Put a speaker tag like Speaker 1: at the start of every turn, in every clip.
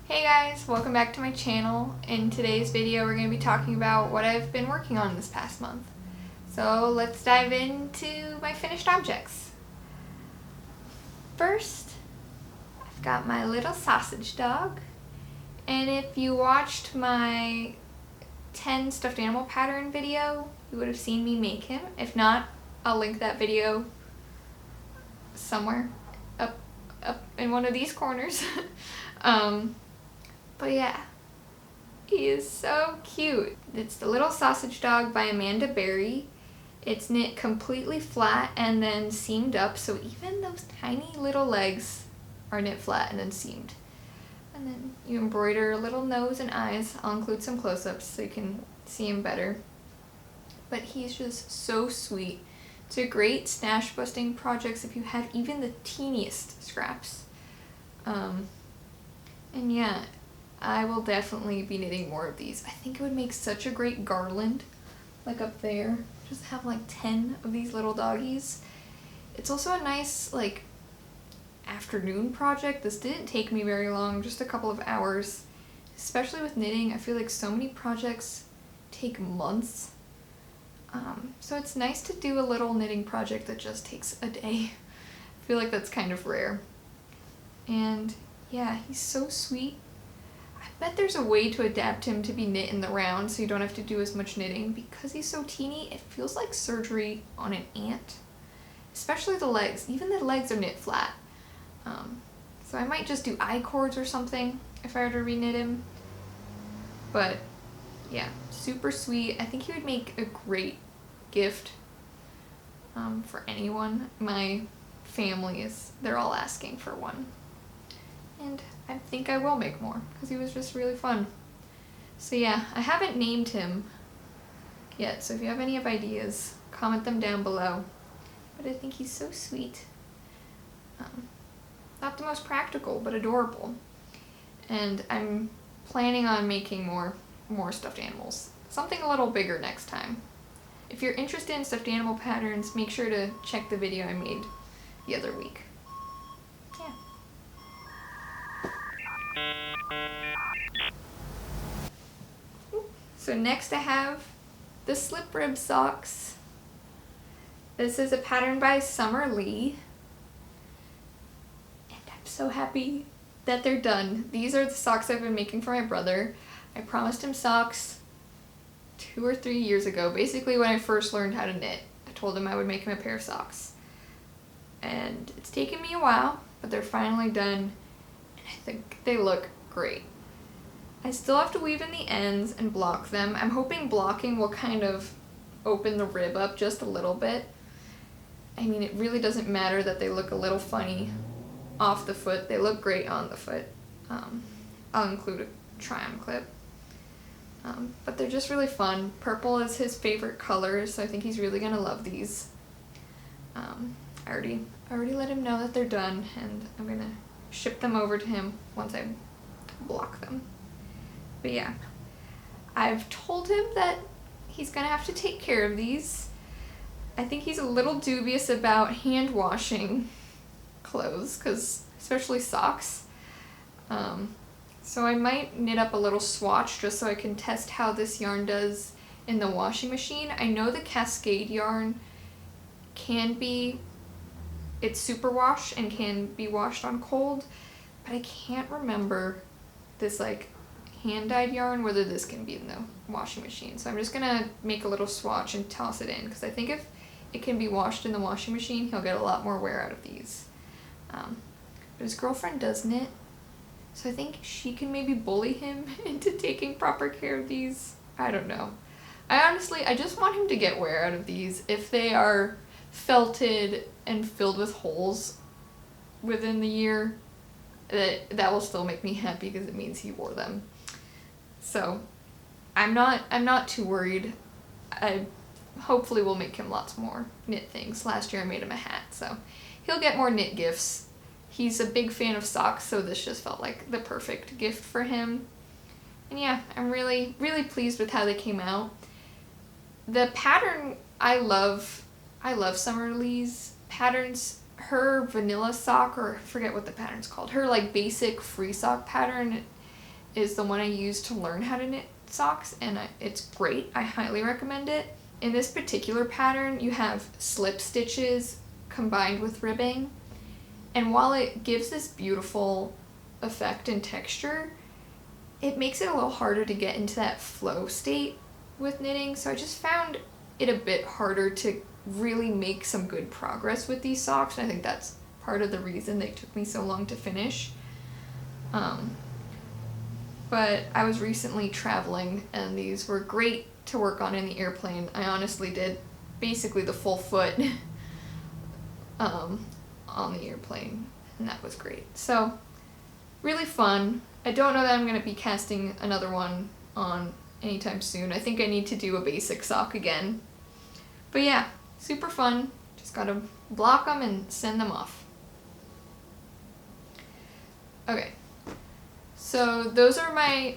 Speaker 1: Hey guys, welcome back to my channel. In today's video we're going to be talking about what I've been working on this past month. So let's dive into my finished objects. First, I've got my little sausage dog, and if you watched my 10 stuffed animal pattern video, you would have seen me make him. If not, I'll link that video somewhere up in one of these corners. But yeah, he is so cute. It's the Little Sausage Dog by Amanda Berry. It's knit completely flat and then seamed up, so even those tiny little legs are knit flat and then seamed. And then you embroider a little nose and eyes. I'll include some close-ups so you can see him better. But he's just so sweet. It's a great stash busting project if you have even the teeniest scraps. And yeah, I will definitely be knitting more of these. I think it would make such a great garland, like up there. Just have like 10 of these little doggies. It's also a nice like afternoon project. This didn't take me very long, just a couple of hours. Especially with knitting, I feel like so many projects take months. So it's nice to do a little knitting project that just takes a day. I feel like that's kind of rare. And yeah, he's so sweet. I bet there's a way to adapt him to be knit in the round so you don't have to do as much knitting. Because he's so teeny, it feels like surgery on an ant. Especially the legs. Even the legs are knit flat. So I might just do I-cords or something if I were to reknit him. But yeah, super sweet. I think he would make a great gift for anyone. My family they're all asking for one. And I think I will make more because he was just really fun. So yeah, I haven't named him yet, so if you have any ideas, comment them down below. But I think he's so sweet. Not the most practical, but adorable. And I'm planning on making more stuffed animals. Something a little bigger next time. If you're interested in stuffed animal patterns, make sure to check the video I made the other week. Yeah. So next I have the slip rib socks. This is a pattern by Summer Lee. And I'm so happy that they're done. These are the socks I've been making for my brother. I promised him socks 2 or 3 years ago, basically when I first learned how to knit. I told him I would make him a pair of socks. And it's taken me a while, but they're finally done. And I think they look great. I still have to weave in the ends and block them. I'm hoping blocking will kind of open the rib up just a little bit. I mean, it really doesn't matter that they look a little funny off the foot. They look great on the foot. I'll include a try-on clip. But they're just really fun. Purple is his favorite color, so I think he's really gonna love these. I already let him know that they're done, and I'm gonna ship them over to him once I block them. But yeah, I've told him that he's gonna have to take care of these. I think he's a little dubious about hand washing clothes, especially socks. So I might knit up a little swatch just so I can test how this yarn does in the washing machine. I know the Cascade yarn it's superwash and can be washed on cold, but I can't remember this like hand-dyed yarn, whether this can be in the washing machine. So I'm just gonna make a little swatch and toss it in, because I think if it can be washed in the washing machine, he'll get a lot more wear out of these. But his girlfriend does knit, so I think she can maybe bully him into taking proper care of these. I don't know. I just want him to get wear out of these. If they are felted and filled with holes within the year, that will still make me happy because it means he wore them. So I'm not too worried. I hopefully will make him lots more knit things. Last year I made him a hat, so he'll get more knit gifts. He's a big fan of socks, so this just felt like the perfect gift for him. And yeah, I'm really, really pleased with how they came out. The pattern, I love Summer Lee's patterns. Her vanilla sock, or I forget what the pattern's called, her like basic free sock pattern is the one I use to learn how to knit socks, and it's great. I highly recommend it. In this particular pattern, you have slip stitches combined with ribbing, and while it gives this beautiful effect and texture, it makes it a little harder to get into that flow state with knitting, so I just found it a bit harder to really make some good progress with these socks, and I think that's part of the reason they took me so long to finish. But I was recently traveling, and these were great to work on in the airplane. I honestly did basically the full foot on the airplane, and that was great. So really fun. I don't know that I'm going to be casting another one on anytime soon. I think I need to do a basic sock again. But yeah, super fun. Just gotta block them and send them off. Okay, so those are my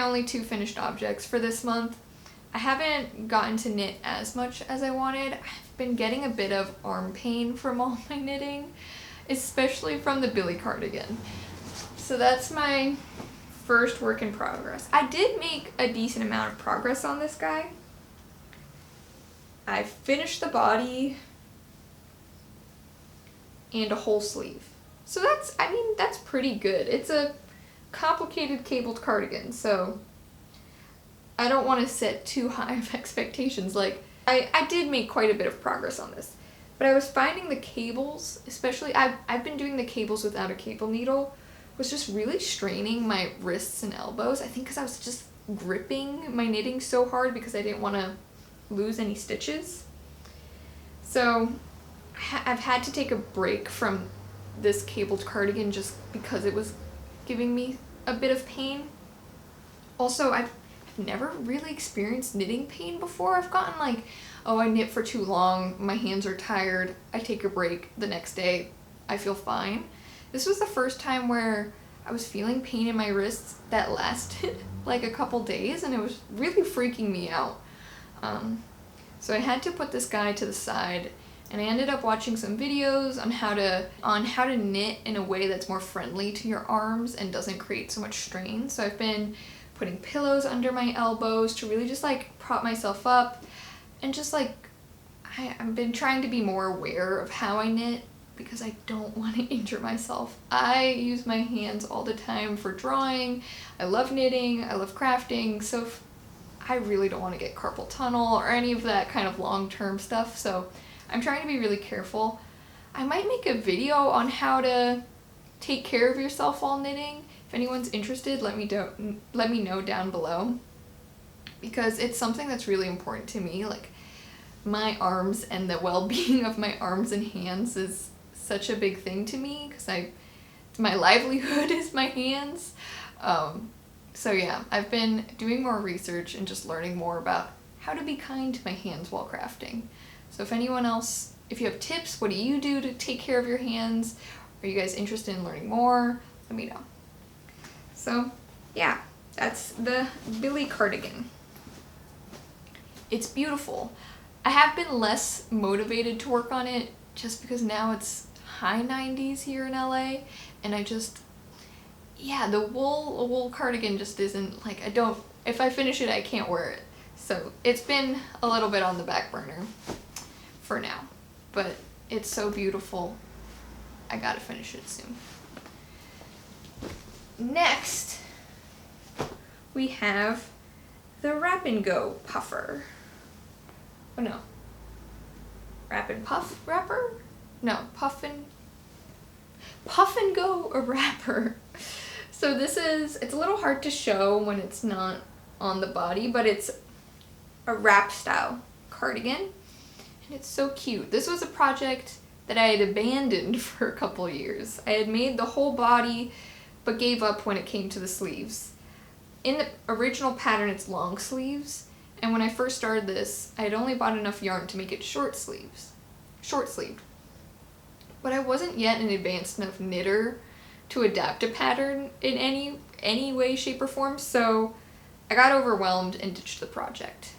Speaker 1: only two finished objects for this month. I haven't gotten to knit as much as I wanted. I've been getting a bit of arm pain from all my knitting, especially from the Billie Cardigan. So that's my first work in progress. I did make a decent amount of progress on this guy. I finished the body and a whole sleeve. So that's pretty good. It's a complicated cabled cardigan, so I don't want to set too high of expectations. Like, I did make quite a bit of progress on this, but I was finding the cables, especially, I've been doing the cables without a cable needle, was just really straining my wrists and elbows. I think because I was just gripping my knitting so hard because I didn't want to lose any stitches. So I've had to take a break from this cabled cardigan just because it was giving me a bit of pain. Also, I've never really experienced knitting pain before. I've gotten like, oh, I knit for too long, my hands are tired, I take a break, the next day I feel fine. This was the first time where I was feeling pain in my wrists that lasted like a couple days, and it was really freaking me out. So I had to put this guy to the side, and I ended up watching some videos on how to knit in a way that's more friendly to your arms and doesn't create so much strain. So I've been putting pillows under my elbows to really just like prop myself up, and just like I've been trying to be more aware of how I knit because I don't want to injure myself. I use my hands all the time for drawing. I love knitting, I love crafting, so I really don't want to get carpal tunnel or any of that kind of long-term stuff, so I'm trying to be really careful. I might make a video on how to take care of yourself while knitting. If anyone's interested, let me know down below, because it's something that's really important to me. Like, my arms and the well-being of my arms and hands is such a big thing to me because my livelihood is my hands. So yeah, I've been doing more research and just learning more about how to be kind to my hands while crafting. So if anyone else, if you have tips, what do you do to take care of your hands? Are you guys interested in learning more? Let me know. So yeah, that's the Billie Cardigan. It's beautiful. I have been less motivated to work on it just because now it's high 90s here in LA, and the wool cardigan just isn't, like, if I finish it, I can't wear it. So it's been a little bit on the back burner for now, but it's so beautiful. I gotta finish it soon. Next, we have the Wrap and Go puffer. Oh no. Wrap and Puff wrapper? No, Puff and Go a wrapper. So it's a little hard to show when it's not on the body, but it's a wrap style cardigan, and it's so cute. This was a project that I had abandoned for a couple years. I had made the whole body, but gave up when it came to the sleeves. In the original pattern, it's long sleeves, and when I first started this, I had only bought enough yarn to make it short sleeved. But I wasn't yet an advanced enough knitter to adapt a pattern in any way, shape, or form, so I got overwhelmed and ditched the project.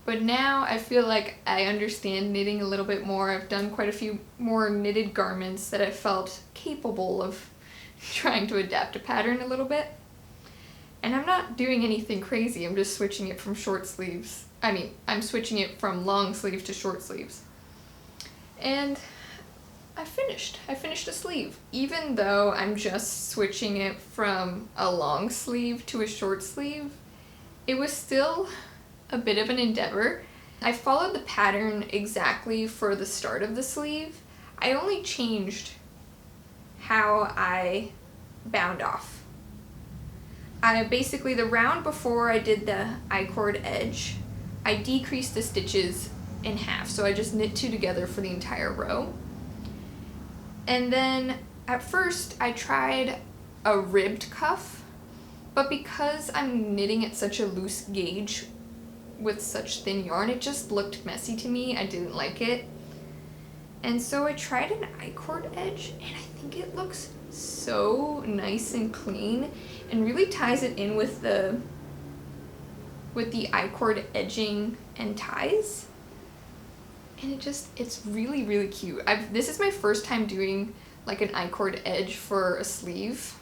Speaker 1: But now I feel like I understand knitting a little bit more. I've done quite a few more knitted garments that I felt capable of trying to adapt a pattern a little bit. And I'm not doing anything crazy, I'm just switching it from short sleeves. I'm switching it from long sleeve to short sleeves. And I finished a sleeve. Even though I'm just switching it from a long sleeve to a short sleeve, it was still a bit of an endeavor. I followed the pattern exactly for the start of the sleeve. I only changed how I bound off. The round before I did the I-cord edge, I decreased the stitches in half, so I just knit 2 together for the entire row. And then at first I tried a ribbed cuff, but because I'm knitting at such a loose gauge with such thin yarn, it just looked messy to me. I didn't like it. And so I tried an I-cord edge, and I think it looks so nice and clean and really ties it in with the I-cord edging and ties. And it's really, really cute. This is my first time doing like an I-cord edge for a sleeve.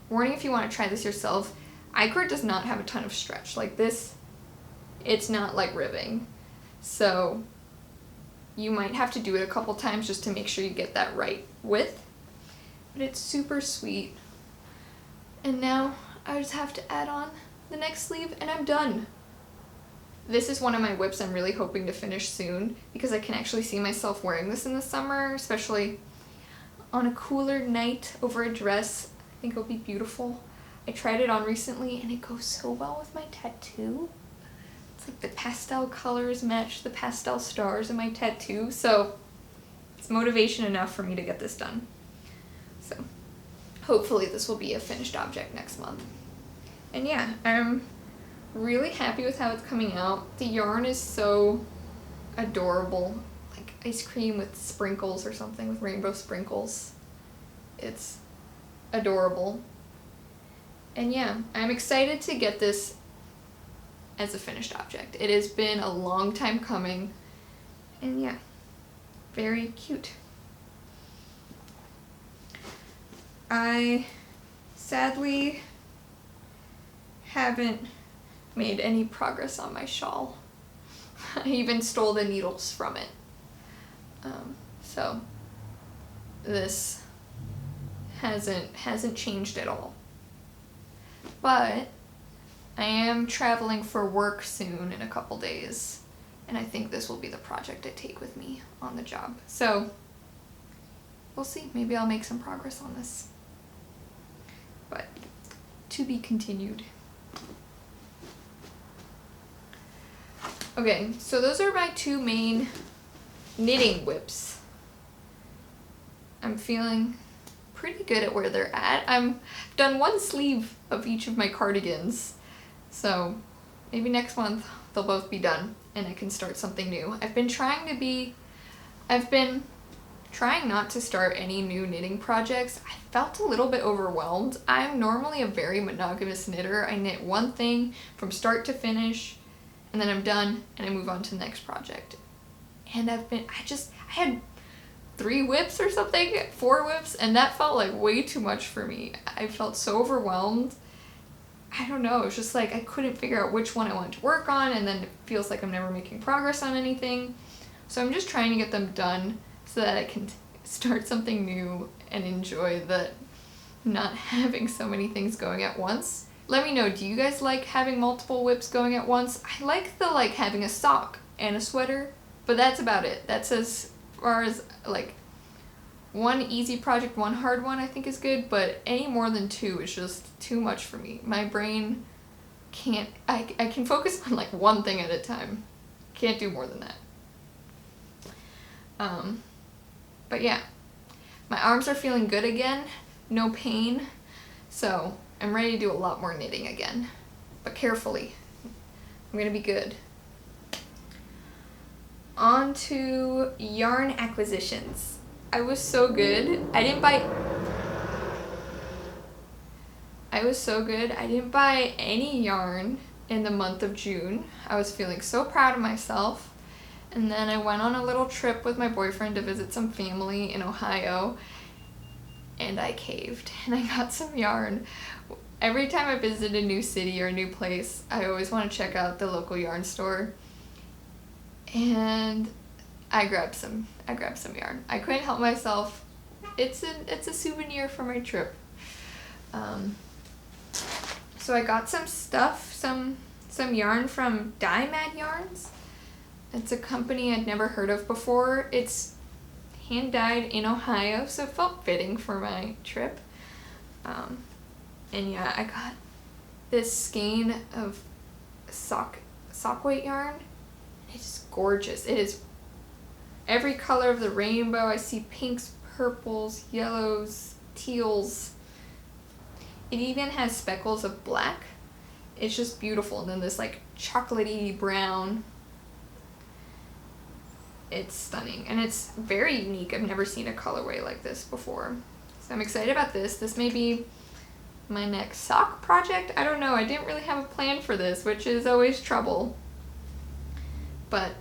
Speaker 1: Warning if you want to try this yourself, I-cord does not have a ton of stretch. Like this, it's not like ribbing. So you might have to do it a couple times just to make sure you get that right width. But it's super sweet. And now I just have to add on the next sleeve and I'm done. This is one of my whips I'm really hoping to finish soon because I can actually see myself wearing this in the summer, especially on a cooler night over a dress. I think it'll be beautiful. I tried it on recently and it goes so well with my tattoo. It's like the pastel colors match the pastel stars in my tattoo, so it's motivation enough for me to get this done. So hopefully this will be a finished object next month. And yeah, I'm really happy with how it's coming out. The yarn is so adorable, like ice cream with sprinkles or something, with rainbow sprinkles. It's adorable. And yeah, I'm excited to get this as a finished object. It has been a long time coming, and yeah, very cute. I sadly haven't made any progress on my shawl. I even stole the needles from it. So this hasn't changed at all. But I am traveling for work soon in a couple days, and I think this will be the project I take with me on the job. So we'll see. Maybe I'll make some progress on this. But to be continued. Okay, so those are my 2 main knitting whips. I'm feeling pretty good at where they're at. I've done 1 sleeve of each of my cardigans, so maybe next month they'll both be done and I can start something new. I've been trying not to start any new knitting projects. I felt a little bit overwhelmed. I'm normally a very monogamous knitter. I knit one thing from start to finish, and then I'm done and I move on to the next project. And I had 3 whips or something, 4 whips, and that felt like way too much for me. I felt so overwhelmed. I don't know, it was just like I couldn't figure out which one I wanted to work on, and then it feels like I'm never making progress on anything. So I'm just trying to get them done so that I can start something new and enjoy the not having so many things going at once. Let me know, do you guys like having multiple whips going at once? I like the having a sock and a sweater, but that's about it. That's as far as like 1 easy project, 1 hard one I think is good, but any more than 2 is just too much for me. My brain can't, I can focus on like 1 thing at a time. Can't do more than that. But yeah, my arms are feeling good again, no pain, so I'm ready to do a lot more knitting again, but carefully. I'm gonna be good. On to yarn acquisitions. I was so good. I didn't buy any yarn in the month of June. I was feeling so proud of myself. And then I went on a little trip with my boyfriend to visit some family in Ohio. and I caved and I got some yarn. Every time I visit a new city or a new place, I always want to check out the local yarn store, and I grabbed some yarn. I couldn't help myself. It's a souvenir for my trip. So I got some stuff, some yarn from Dye Mad Yarns. It's a company I'd never heard of before. It's hand dyed in Ohio, so it felt fitting for my trip. And yeah, I got this skein of sock weight yarn. It's gorgeous. It is every color of the rainbow. I see pinks, purples, yellows, teals. It even has speckles of black. It's just beautiful. And then this like chocolatey brown. It's stunning, and it's very unique. I've never seen a colorway like this before. So I'm excited about this. This may be my next sock project. I don't know. I didn't really have a plan for this, which is always trouble. But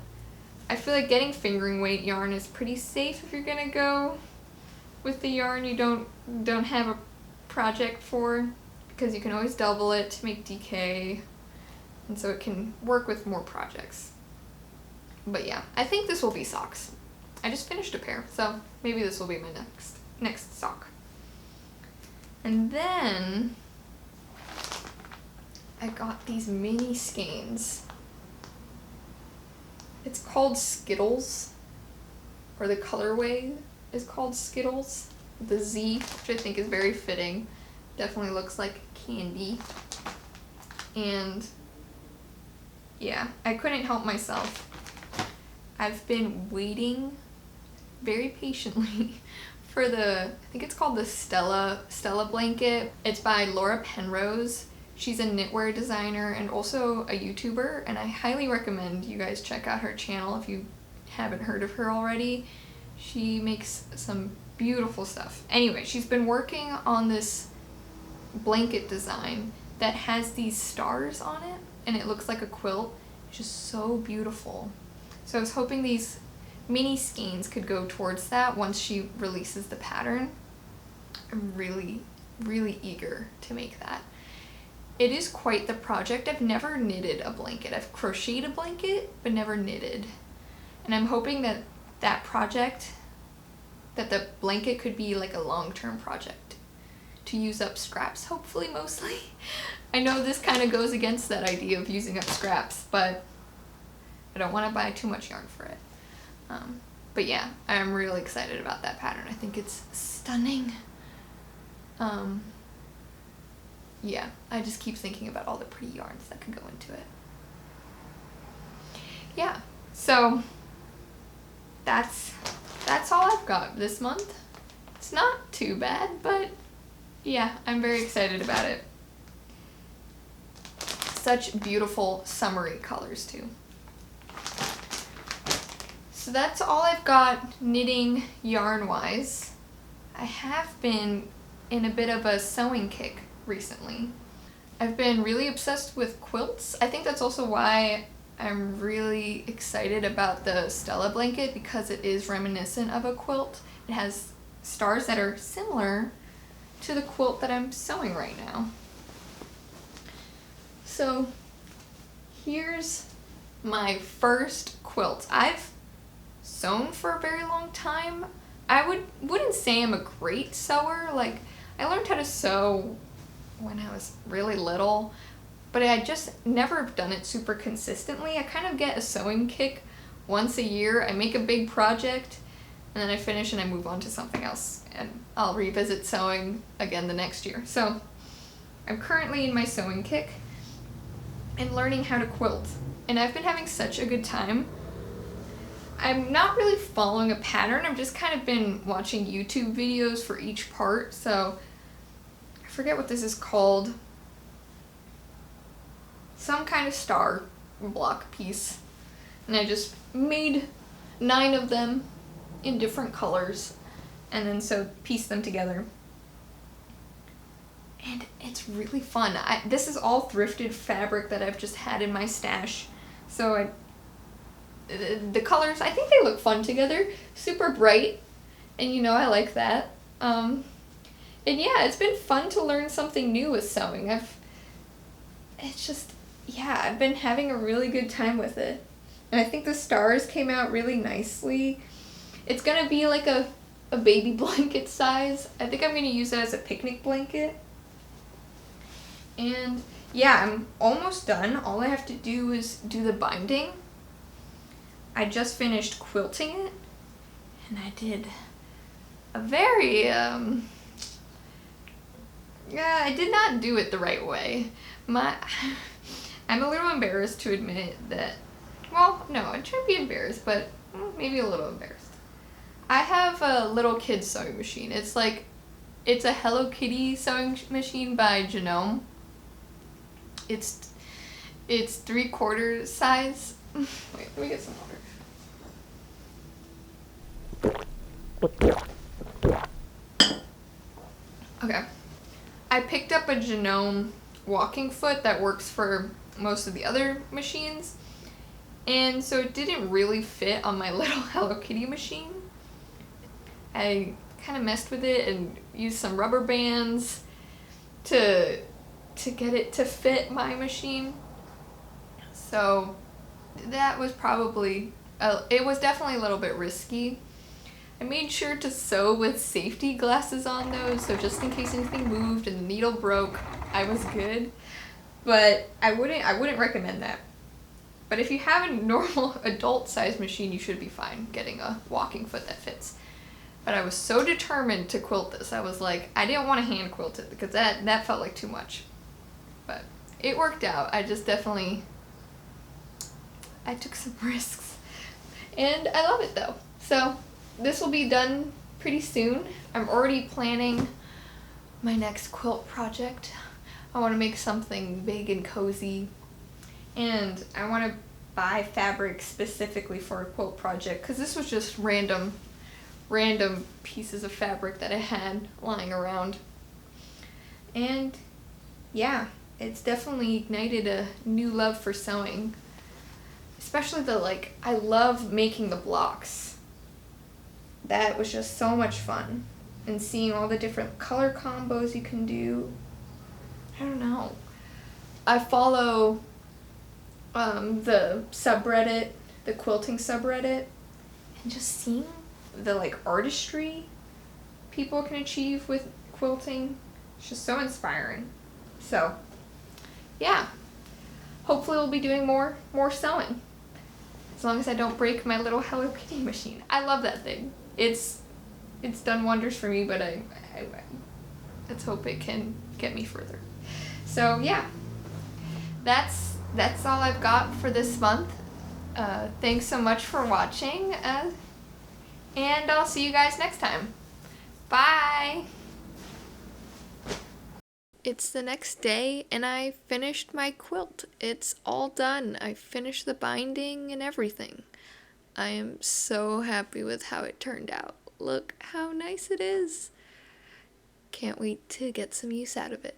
Speaker 1: I feel like getting fingering weight yarn is pretty safe if you're gonna go with the yarn you don't have a project for, because you can always double it to make DK, and so it can work with more projects. But yeah, I think this will be socks. I just finished a pair, so maybe this will be my next sock. And then I got these mini skeins. It's called Skittles, or the colorway is called Skittles. The Z, which I think is very fitting. Definitely looks like candy. And yeah, I couldn't help myself. I've been waiting very patiently for I think it's called the Stella blanket. It's by Laura Penrose. She's a knitwear designer and also a YouTuber, and I highly recommend you guys check out her channel if you haven't heard of her already. She makes some beautiful stuff. Anyway, she's been working on this blanket design that has these stars on it, and it looks like a quilt. It's just so beautiful. So I was hoping these mini skeins could go towards that once she releases the pattern. I'm really, really eager to make that. It is quite the project. I've never knitted a blanket. I've crocheted a blanket, but never knitted. And I'm hoping that the blanket could be like a long-term project to use up scraps, hopefully, mostly. I know this kind of goes against that idea of using up scraps, but I don't want to buy too much yarn for it. But yeah, I'm really excited about that pattern. I think it's stunning. Yeah, I just keep thinking about all the pretty yarns that could go into it. Yeah, so that's all I've got this month. It's not too bad, but yeah, I'm very excited about it. Such beautiful summery colors too. So that's all I've got knitting yarn-wise. I have been in a bit of a sewing kick recently. I've been really obsessed with quilts. I think that's also why I'm really excited about the Stella blanket, because it is reminiscent of a quilt. It has stars that are similar to the quilt that I'm sewing right now. So here's my first quilt. I've sewn for a very long time. I wouldn't say I'm a great sewer. Like, I learned how to sew when I was really little, but I just never done it super consistently. I kind of get a sewing kick once a year. I make a big project, and then I finish and I move on to something else, and I'll revisit sewing again the next year. So I'm currently in my sewing kick and learning how to quilt, and I've been having such a good time. I'm not really following a pattern. I've just kind of been watching YouTube videos for each part. So I forget what this is called. Some kind of star block piece. And I just made 9 of them in different colors, and then so pieced them together. And it's really fun. This is all thrifted fabric that I've just had in my stash. So the colors, I think they look fun together. Super bright, and I like that. And yeah, it's been fun to learn something new with sewing. I've been having a really good time with it. And I think the stars came out really nicely. It's gonna be like a baby blanket size. I think I'm gonna use it as a picnic blanket. And yeah, I'm almost done. All I have to do is do the binding. I just finished quilting it, and I did a very, I did not do it the right way. I'm a little embarrassed to admit that, well, no, I shouldn't be embarrassed, but maybe a little embarrassed. I have a little kid's sewing machine. It's a Hello Kitty sewing machine by Genome. It's 3/4 size. Wait, let me get some water. Okay. I picked up a Genome walking foot that works for most of the other machines. And so it didn't really fit on my little Hello Kitty machine. I kind of messed with it and used some rubber bands to get it to fit my machine. So that was it was definitely a little bit risky. I made sure to sew with safety glasses on those, so just in case anything moved and the needle broke, I was good. But I wouldn't recommend that. But if you have a normal adult size machine, you should be fine getting a walking foot that fits. But I was so determined to quilt this. I was like, I didn't want to hand quilt it because that felt like too much. But it worked out. I took some risks. And I love it though. So this will be done pretty soon. I'm already planning my next quilt project. I want to make something big and cozy. And I want to buy fabric specifically for a quilt project because this was just random pieces of fabric that I had lying around. And yeah, it's definitely ignited a new love for sewing. Especially I love making the blocks. That was just so much fun. And seeing all the different color combos you can do. I don't know. I follow the subreddit, the quilting subreddit, and just seeing the artistry people can achieve with quilting. It's just so inspiring. So yeah, hopefully we'll be doing more sewing. As long as I don't break my little Hello Kitty machine. I love that thing. It's done wonders for me, but I let's hope it can get me further. So yeah, that's all I've got for this month. Thanks so much for watching, and I'll see you guys next time. Bye! It's the next day and I finished my quilt. It's all done. I finished the binding and everything. I am so happy with how it turned out. Look how nice it is. Can't wait to get some use out of it.